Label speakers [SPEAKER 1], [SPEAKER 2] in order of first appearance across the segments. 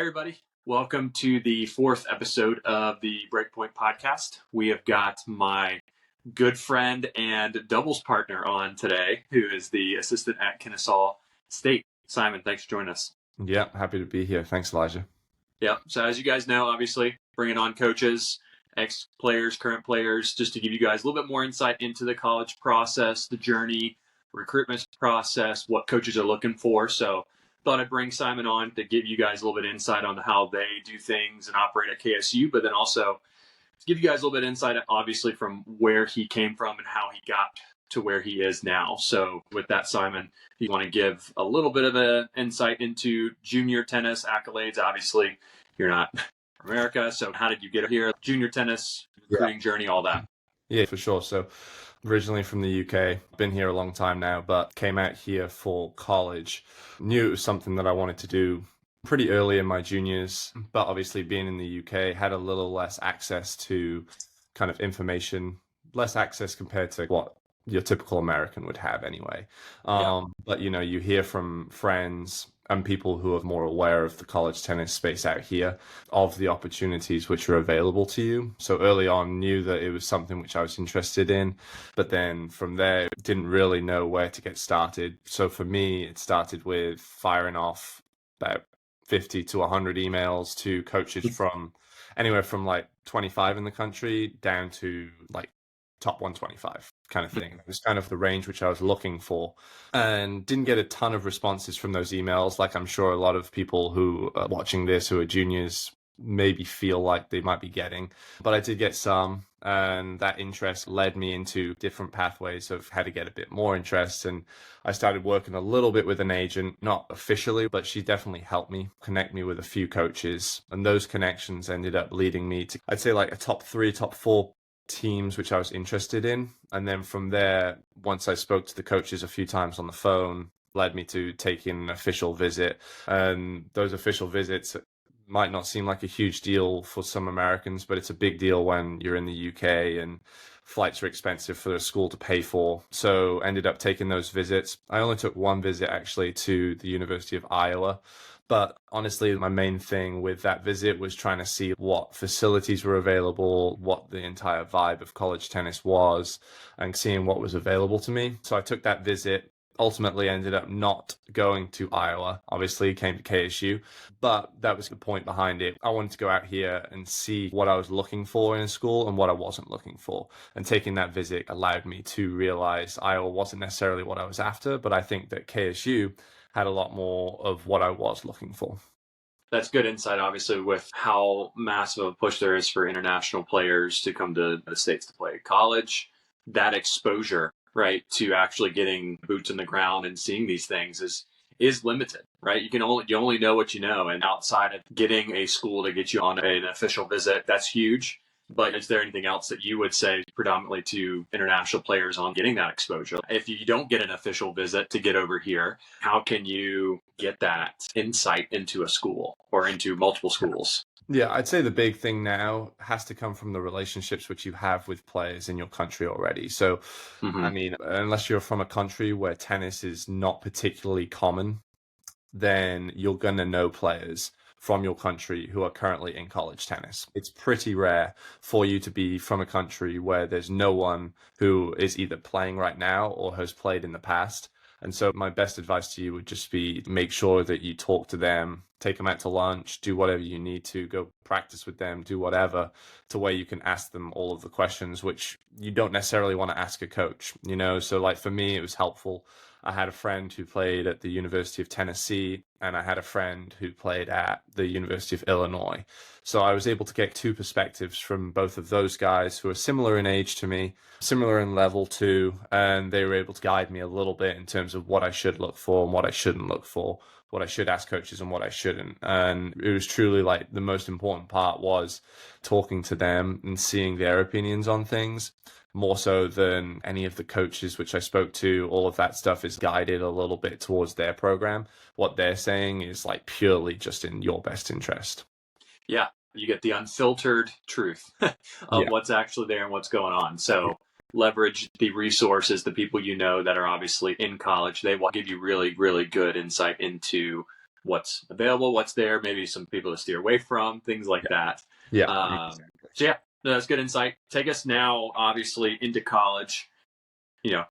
[SPEAKER 1] everybody. Welcome to the fourth episode of the Breakpoint podcast. We have got my good friend and doubles partner on today, who is the assistant at Kennesaw State. Simon, thanks for joining us.
[SPEAKER 2] Yeah, happy to be here. Thanks, Elijah.
[SPEAKER 1] Yeah, so as you guys know, obviously, bringing on coaches, ex-players, current players, just to give you guys a little bit more insight into the college process, the journey, recruitment process, what coaches are looking for. So thought I'd bring Simon on to give you guys a little bit of insight on how they do things and operate at KSU, but then also to give you guys a little bit of insight, obviously, from where he came from and how he got to where he is now. So with that, Simon, if you want to give a little bit of an insight into junior tennis accolades. Obviously, you're not from America, so how did you get here? Junior tennis, recruiting journey, all that.
[SPEAKER 2] Yeah, for sure. So originally from the UK, been here a long time now, but came out here for college. Knew it was something that I wanted to do pretty early in my juniors, but obviously being in the UK, had a little less access to kind of information, less access compared to what your typical American would have anyway. But, you hear from friends and people who are more aware of the college tennis space out here, of the opportunities which are available to you. So early on, knew that it was something which I was interested in, but then from there, didn't really know where to get started. So for me, it started with firing off about 50 to 100 emails to coaches from anywhere from like 25 in the country down to like top 125 kind of thing. It was kind of the range which I was looking for, and didn't get a ton of responses from those emails. Like I'm sure a lot of people who are watching this who are juniors maybe feel like they might be getting, but I did get some, and that interest led me into different pathways of how to get a bit more interest. And I started working a little bit with an agent, not officially, but she definitely helped me connect me with a few coaches, and those connections ended up leading me to, I'd say, like a top 3, top 4 teams which I was interested in. And then from there, once I spoke to the coaches a few times on the phone, led me to taking an official visit. And those official visits might not seem like a huge deal for some Americans, but it's a big deal when you're in the UK and flights are expensive for the school to pay for. So ended up taking those visits. I only took one visit actually to the University of Iowa. But honestly, my main thing with that visit was trying to see what facilities were available, what the entire vibe of college tennis was, and seeing what was available to me. So I took that visit, ultimately ended up not going to Iowa, obviously came to KSU, but that was the point behind it. I wanted to go out here and see what I was looking for in a school and what I wasn't looking for. And taking that visit allowed me to realize Iowa wasn't necessarily what I was after, but I think that KSU had a lot more of what I was looking for.
[SPEAKER 1] That's good insight, obviously, with how massive a push there is for international players to come to the States to play college. That exposure, right, to actually getting boots in the ground and seeing these things is limited, right? You only know what you know, and outside of getting a school to get you on an official visit, that's huge. But is there anything else that you would say predominantly to international players on getting that exposure? If you don't get an official visit to get over here, how can you get that insight into a school or into multiple schools?
[SPEAKER 2] Yeah, I'd say the big thing now has to come from the relationships which you have with players in your country already. So, I mean, unless you're from a country where tennis is not particularly common, then you're going to know players from your country who are currently in college tennis. It's pretty rare for you to be from a country where there's no one who is either playing right now or has played in the past. And so my best advice to you would just be make sure that you talk to them, take them out to lunch, do whatever you need to, go practice with them, do whatever, to where you can ask them all of the questions which you don't necessarily want to ask a coach, So like for me, it was helpful. I had a friend who played at the University of Tennessee, and I had a friend who played at the University of Illinois. So I was able to get two perspectives from both of those guys who are similar in age to me, similar in level too, and they were able to guide me a little bit in terms of what I should look for and what I shouldn't look for, what I should ask coaches and what I shouldn't. And it was truly like the most important part was talking to them and seeing their opinions on things, more so than any of the coaches which I spoke to. All of that stuff is guided a little bit towards their program. What they're saying is like purely just in your best interest.
[SPEAKER 1] Yeah, you get the unfiltered truth of what's actually there and what's going on. So leverage the resources, the people that are obviously in college. They will give you really, really good insight into what's available, what's there, maybe some people to steer away from, things like that.
[SPEAKER 2] Yeah.
[SPEAKER 1] So yeah, that's good insight. Take us now, obviously, into college. You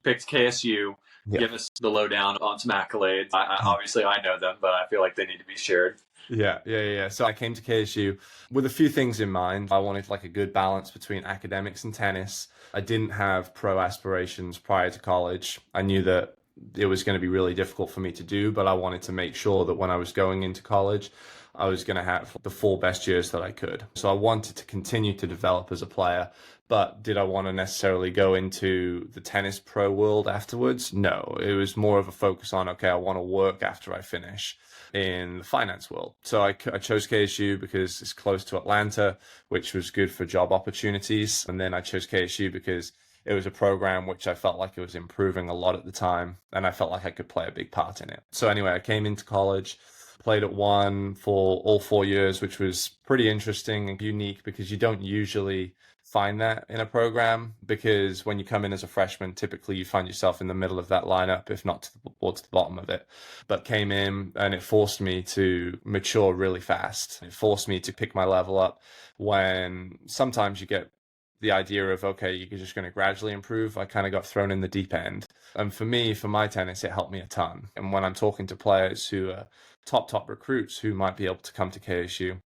[SPEAKER 1] picked KSU.
[SPEAKER 2] Yeah.
[SPEAKER 1] Give us the lowdown on some accolades. Obviously, I know them, but I feel like they need to be shared.
[SPEAKER 2] Yeah. So I came to KSU with a few things in mind. I wanted like a good balance between academics and tennis. I didn't have pro aspirations prior to college. I knew that it was going to be really difficult for me to do, but I wanted to make sure that when I was going into college, I was going to have the 4 best years that I could. So I wanted to continue to develop as a player, but did I want to necessarily go into the tennis pro world afterwards? No, it was more of a focus on, okay, I want to work after I finish in the finance world. So I chose KSU because it's close to Atlanta, which was good for job opportunities. And then I chose KSU because it was a program which I felt like it was improving a lot at the time, and I felt like I could play a big part in it. So anyway, I came into college, played at one for all 4 years, which was pretty interesting and unique because you don't usually find that in a program, because when you come in as a freshman, typically you find yourself in the middle of that lineup, if not towards the bottom of it. But came in and it forced me to mature really fast. It forced me to pick my level up when sometimes you get the idea of, okay, you're just going to gradually improve. I kind of got thrown in the deep end. And for me, for my tennis, it helped me a ton. And when I'm talking to players who are top recruits who might be able to come to KSU,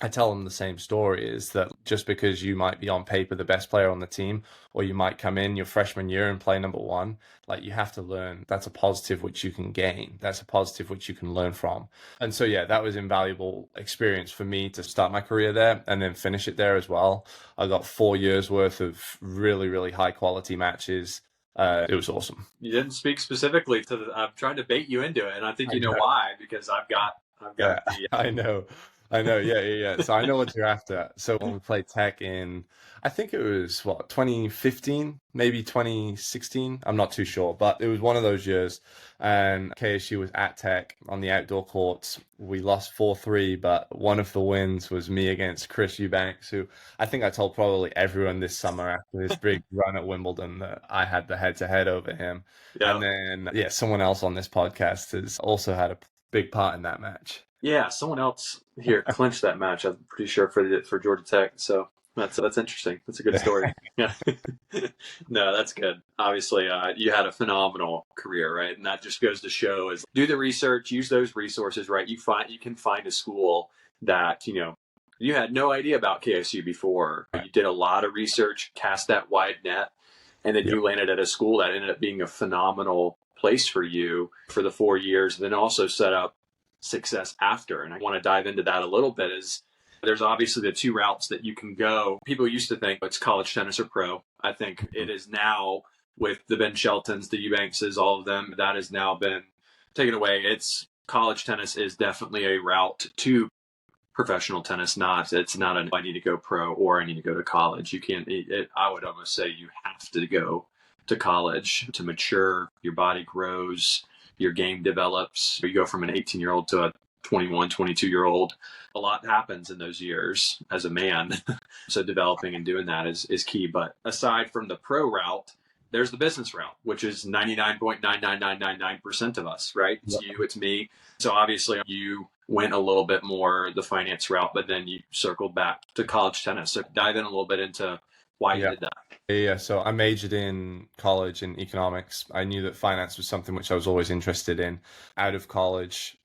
[SPEAKER 2] I tell them the same story, is that just because you might be on paper the best player on the team, or you might come in your freshman year and play number one, like you have to learn. That's a positive which you can gain. That's a positive which you can learn from. And so, yeah, that was invaluable experience for me to start my career there and then finish it there as well. I got 4 years worth of really, really high quality matches. It was awesome.
[SPEAKER 1] You didn't speak specifically to I'm trying to bait you into it, and I think you know why, because I've got
[SPEAKER 2] yeah, I know. Yeah. So I know what you're after. So when we played Tech in, I think it was 2015, maybe 2016. I'm not too sure, but it was one of those years. And KSU was at Tech on the outdoor courts. We lost 4-3, but one of the wins was me against Chris Eubanks, who I think I told probably everyone this summer after his big run at Wimbledon that I had the head-to-head over him. Yeah. And then, someone else on this podcast has also had a big part in that match.
[SPEAKER 1] Yeah, someone else here clinched that match. I'm pretty sure for Georgia Tech. So that's interesting. That's a good story. Yeah. No, that's good. Obviously, you had a phenomenal career, right? And that just goes to show is do the research, use those resources, right? You can find a school that you had no idea about KSU before. You did a lot of research, cast that wide net, and then you landed at a school that ended up being a phenomenal place for you for the 4 years, and then also set up success after. And I want to dive into that a little bit. Is there's obviously the two routes that you can go. People used to think it's college tennis or pro. I think it is now, with the Ben Sheltons, the Eubankses, all of them, that has now been taken away. It's college tennis is definitely a route to professional tennis. It's not I need to go pro or I need to go to college. You can't. I would almost say you have to go to college to mature. Your body grows. Your game develops. You go from an 18-year-old to a 21, 22-year-old. A lot happens in those years as a man. So developing and doing that is key. But aside from the pro route, there's the business route, which is 99.99999% of us, right? It's you, it's me. So obviously you went a little bit more the finance route, but then you circled back to college tennis. So dive in a little bit into why you did that.
[SPEAKER 2] Yeah, so I majored in college in economics. I knew that finance was something which I was always interested in. Out of college,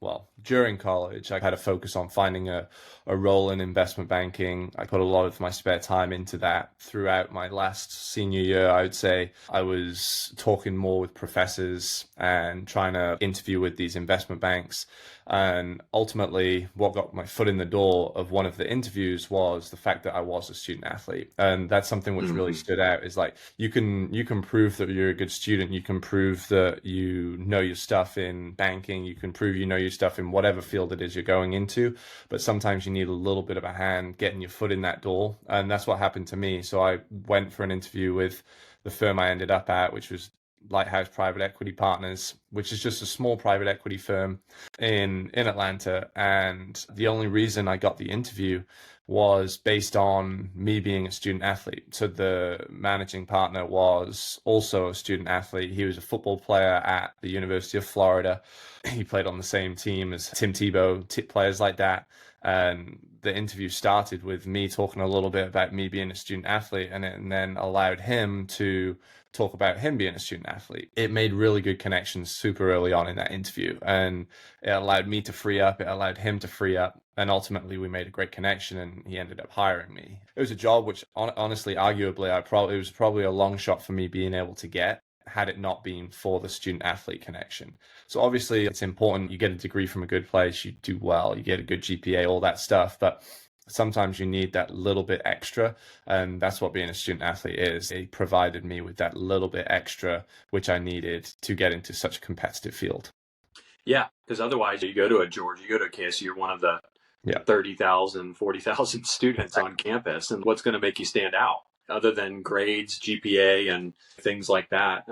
[SPEAKER 2] during college, I had a focus on finding a role in investment banking. I put a lot of my spare time into that. Throughout my last senior year, I would say I was talking more with professors and trying to interview with these investment banks. And ultimately, what got my foot in the door of one of the interviews was the fact that I was a student athlete. And that's something which really stood out, is like, you can prove that you're a good student. You can prove that you know your stuff in banking. You can prove you know your stuff in whatever field it is you're going into. But sometimes you need a little bit of a hand getting your foot in that door. And that's what happened to me. So I went for an interview with the firm I ended up at, which was Lighthouse Private Equity Partners, which is just a small private equity firm in Atlanta. And the only reason I got the interview was based on me being a student athlete. So the managing partner was also a student athlete. He was a football player at the University of Florida. He played on the same team as Tim Tebow, players like that. And the interview started with me talking a little bit about me being a student athlete, and then allowed him to talk about him being a student athlete. It made really good connections super early on in that interview, and it allowed me to free up, it allowed him to free up, and ultimately we made a great connection, and he ended up hiring me. It was a job which honestly, arguably, it was probably a long shot for me being able to get, had it not been for the student athlete connection. So obviously it's important you get a degree from a good place, you do well, you get a good GPA, all that stuff, but sometimes you need that little bit extra, and that's what being a student athlete is. It provided me with that little bit extra which I needed to get into such a competitive field.
[SPEAKER 1] Yeah, because otherwise you go to a Georgia, you go to a KSU, you're one of the 30,000, 40,000 students on campus, and what's going to make you stand out other than grades, GPA, and things like that?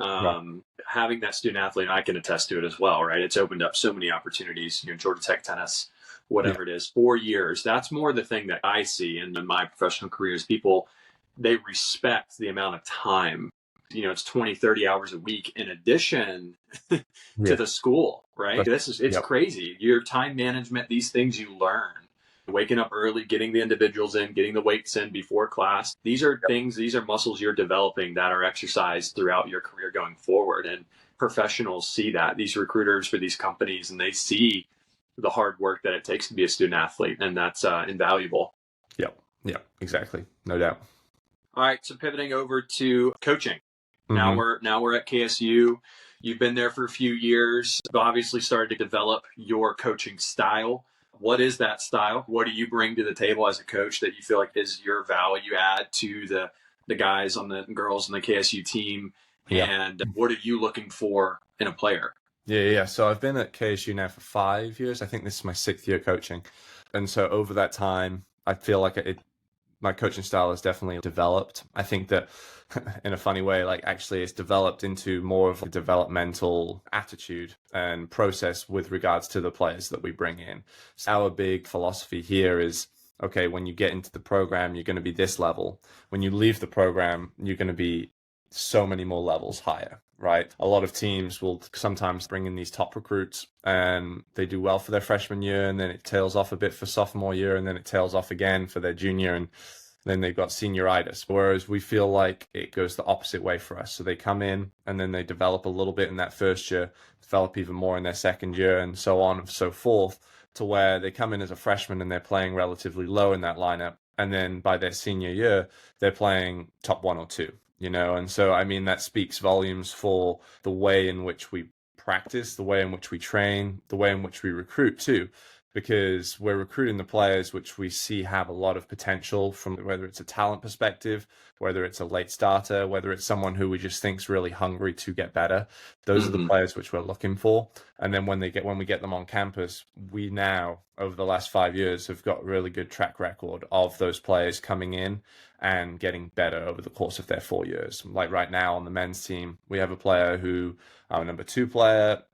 [SPEAKER 1] Having that student athlete, I can attest to it as well, right? It's opened up so many opportunities, Georgia Tech tennis, whatever it is, 4 years. That's more the thing that I see in my professional career is people, they respect the amount of time. It's 20, 30 hours a week in addition to the school, right? It's crazy. Your time management, these things you learn. Waking up early, getting the individuals in, getting the weights in before class. These are things, these are muscles you're developing that are exercised throughout your career going forward. And professionals see that, these recruiters for these companies, and they see the hard work that it takes to be a student athlete. And that's invaluable.
[SPEAKER 2] Yep, exactly. No doubt.
[SPEAKER 1] All right. So pivoting over to coaching. Now we're at KSU. You've been there for a few years. You've obviously started to develop your coaching style. What is that style? What do you bring to the table as a coach that you feel like is your value add to the guys on the girls on the KSU team? And what are you looking for in a player?
[SPEAKER 2] Yeah. So I've been at KSU now for 5 years. I think this is my 6th year coaching. And so over that time, I feel like my coaching style has definitely developed. I think that in a funny way, like actually it's developed into more of a developmental attitude and process with regards to the players that we bring in. So our big philosophy here is, okay, when you get into the program, you're going to be this level. When you leave the program, you're going to be so many more levels higher, right? A lot of teams will sometimes bring in these top recruits and they do well for their freshman year, and then it tails off a bit for sophomore year, and then it tails off again for their junior, and then they've got senioritis. Whereas we feel like it goes the opposite way for us. So they come in and then they develop a little bit in that first year, develop even more in their second year, and so on and so forth, to where they come in as a freshman and they're playing relatively low in that lineup. And then by their senior year, they're playing top 1 or 2. And so, I mean, that speaks volumes for the way in which we practice, the way in which we train, the way in which we recruit too, because we're recruiting the players which we see have a lot of potential, from whether it's a talent perspective, whether it's a late starter, whether it's someone who we just think's really hungry to get better. Those are the players which we're looking for. And then when we get them on campus, we now, over the last 5 years, have got a really good track record of those players coming in and getting better over the course of their 4 years. Like right now on the men's team, we have a player who, our number 2 player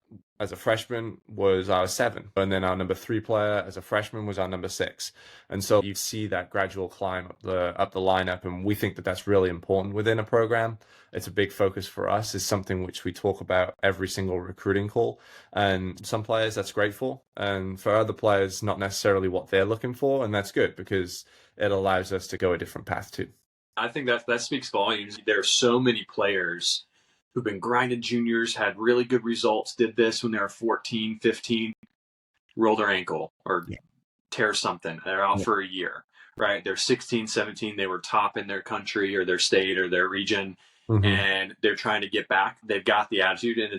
[SPEAKER 2] as a freshman was our 7. And then our number 3 player as a freshman was our number 6. And so you see that gradual climb up the lineup. And we think that that's really important within a program. It's a big focus for us. It's something which we talk about every single recruiting call. And some players that's great for, and for other players, not necessarily what they're looking for. And that's good because it allows us to go a different path too.
[SPEAKER 1] I think that speaks volumes. There are so many players who've been grinding juniors, had really good results, did this when they were 14, 15, roll their ankle or tear something. They're out for a year, right? They're 16, 17. They were top in their country or their state or their region, and they're trying to get back. They've got the attitude, and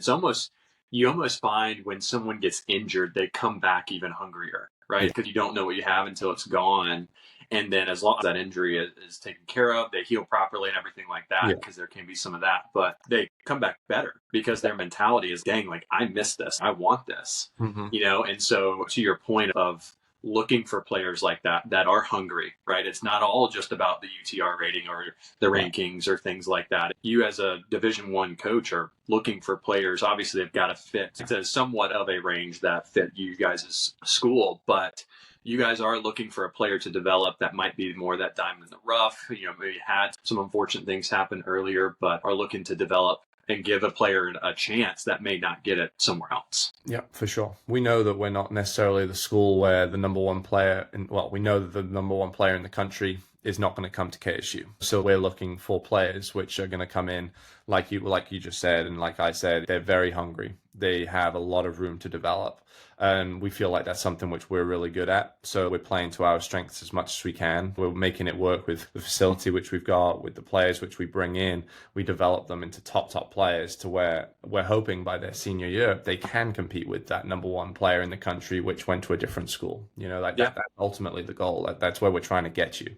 [SPEAKER 1] you almost find when someone gets injured, they come back even hungrier, right? Because you don't know what you have until it's gone. And then as long as that injury is taken care of, they heal properly and everything like that, because there can be some of that. But they come back better because their mentality is, dang, like, I missed this. I want this, And so to your point of looking for players like that are hungry, right? It's not all just about the UTR rating or the rankings or things like that. You as a Division I coach are looking for players. Obviously, they've got to fit to somewhat of a range that fit you guys' school, but you guys are looking for a player to develop that might be more that diamond in the rough, maybe had some unfortunate things happen earlier, but are looking to develop and give a player a chance that may not get it somewhere else.
[SPEAKER 2] Yeah, for sure. We know that we're not necessarily the school where the number one player, we know that the number one player in the country is not going to come to KSU. So we're looking for players which are going to come in, like you just said, and like I said, they're very hungry. They have a lot of room to develop. And we feel like that's something which we're really good at. So we're playing to our strengths as much as we can. We're making it work with the facility which we've got, with the players which we bring in. We develop them into top players to where we're hoping by their senior year, they can compete with that number one player in the country, which went to a different school. That's ultimately the goal. That's where we're trying to get you.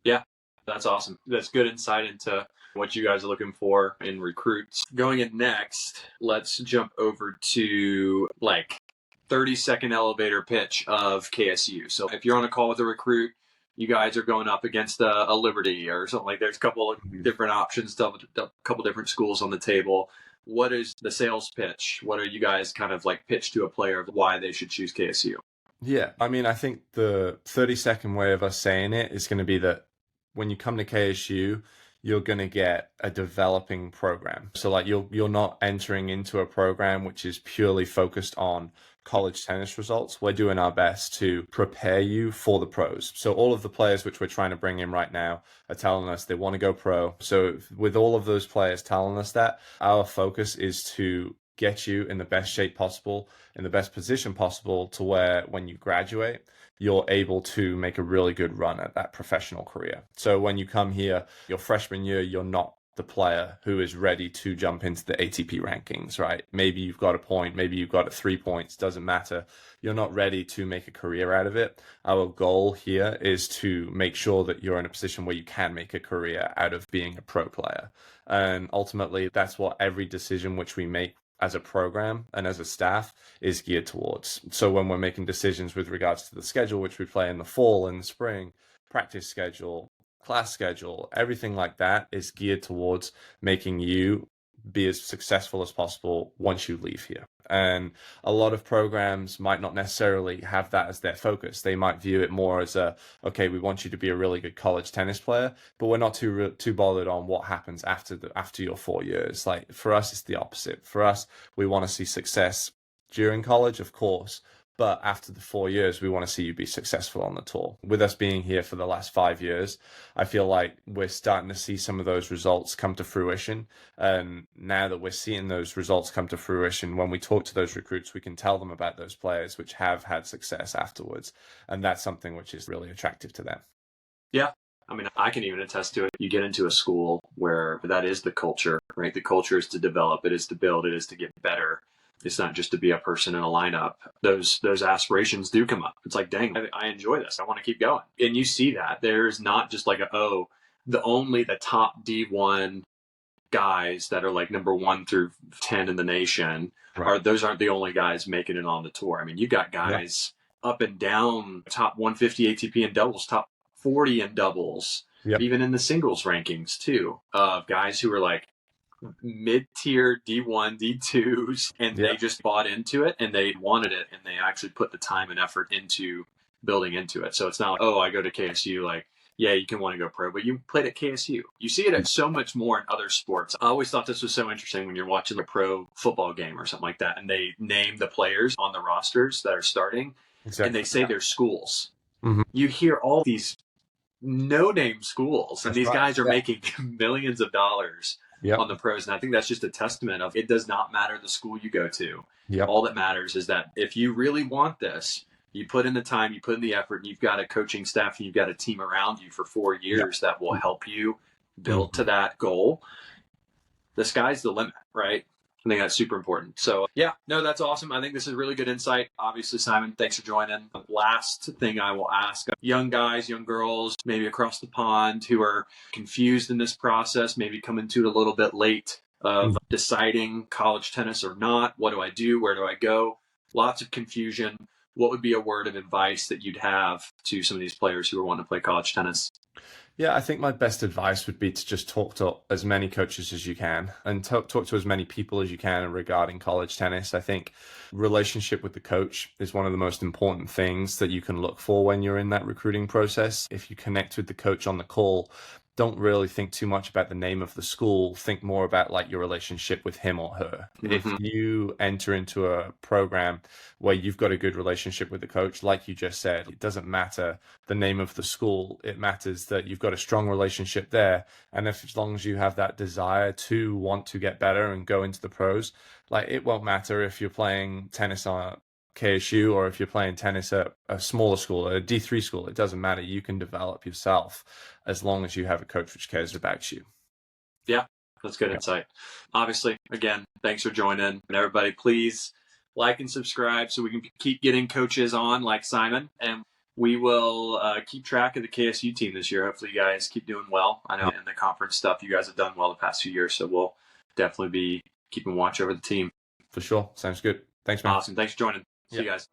[SPEAKER 1] Yeah, that's awesome. That's good insight into what you guys are looking for in recruits. Going in next, let's jump over to 30-second elevator pitch of KSU. So if you're on a call with a recruit, you guys are going up against a Liberty or something like that. There's a couple of different options, a couple different schools on the table. What is the sales pitch? What are you guys kind of pitch to a player of why they should choose KSU?
[SPEAKER 2] Yeah, I think the 30-second way of us saying it is going to be that when you come to KSU, you're going to get a developing program. So you're not entering into a program which is purely focused on college tennis results. We're doing our best to prepare you for the pros. So all of the players which we're trying to bring in right now are telling us they want to go pro. So with all of those players telling us that, our focus is to get you in the best shape possible, in the best position possible, to where when you graduate, you're able to make a really good run at that professional career. So when you come here, your freshman year, you're not the player who is ready to jump into the ATP rankings, right? Maybe you've got a point, maybe you've got 3 points, doesn't matter. You're not ready to make a career out of it. Our goal here is to make sure that you're in a position where you can make a career out of being a pro player. And ultimately, that's what every decision which we make as a program and as a staff is geared towards. So when we're making decisions with regards to the schedule, which we play in the fall and spring, practice schedule, class schedule, everything like that is geared towards making you be as successful as possible once you leave here. And a lot of programs might not necessarily have that as their focus. They might view it more as okay, we want you to be a really good college tennis player, but we're not too bothered on what happens after your 4 years. For us, it's the opposite. For us, we want to see success during college, of course, but after the 4 years, we want to see you be successful on the tour. With us being here for the last 5 years, I feel like we're starting to see some of those results come to fruition. And now that we're seeing those results come to fruition, when we talk to those recruits, we can tell them about those players which have had success afterwards. And that's something which is really attractive to them.
[SPEAKER 1] Yeah. I can even attest to it. You get into a school where that is the culture, right? The culture is to develop, it is to build, it is to get better. It's not just to be a person in a lineup. Those aspirations do come up. It's like, dang, I enjoy this. I want to keep going. And you see that. There's not just the top D1 guys that are number 1 through 10 in the nation. Right. Those aren't the only guys making it on the tour. You got guys up and down, top 150 ATP in doubles, top 40 in doubles, even in the singles rankings too, of guys who are mid-tier D1, D2s, and they just bought into it and they wanted it and they actually put the time and effort into building into it. So it's not I go to KSU, you can want to go pro, but you played at KSU. You see it at so much more in other sports. I always thought this was so interesting when you're watching a pro football game or something like that and they name the players on the rosters that are starting and they say their schools. Mm-hmm. You hear all these no-name schools and these guys are making millions of dollars on the pros. And I think that's just a testament of it does not matter the school you go to. All that matters is that if you really want this, you put in the time, you put in the effort, and you've got a coaching staff and you've got a team around you for 4 years that will help you build to that goal. The sky's the limit, right? I think that's super important. So that's awesome. I think this is really good insight. Obviously, Simon, thanks for joining. Last thing I will ask young guys, young girls, maybe across the pond who are confused in this process, maybe coming to it a little bit late of deciding college tennis or not. What do I do? Where do I go? Lots of confusion. what would be a word of advice that you'd have to some of these players who are wanting to play college tennis?
[SPEAKER 2] Yeah, I think my best advice would be to just talk to as many coaches as you can and talk to as many people as you can regarding college tennis. I think relationship with the coach is one of the most important things that you can look for when you're in that recruiting process. If you connect with the coach on the call, don't really think too much about the name of the school. Think more about like your relationship with him or her. If you enter into a program where you've got a good relationship with the coach, like you just said, it doesn't matter the name of the school. It matters that you've got a strong relationship there. And if, as long as you have that desire to want to get better and go into the pros, like it won't matter if you're playing tennis on KSU or if you're playing tennis at a smaller school, a D3 school. It doesn't matter. You can develop yourself as long as you have a coach which cares about you.
[SPEAKER 1] Yeah, that's good insight. Obviously, again, thanks for joining. And everybody, please like and subscribe so we can keep getting coaches on like Simon. And we will keep track of the KSU team this year. Hopefully you guys keep doing well. I know in the conference stuff, you guys have done well the past few years. So we'll definitely be keeping watch over the team.
[SPEAKER 2] For sure. Sounds good. Thanks, man.
[SPEAKER 1] Awesome. Thanks for joining. See you guys.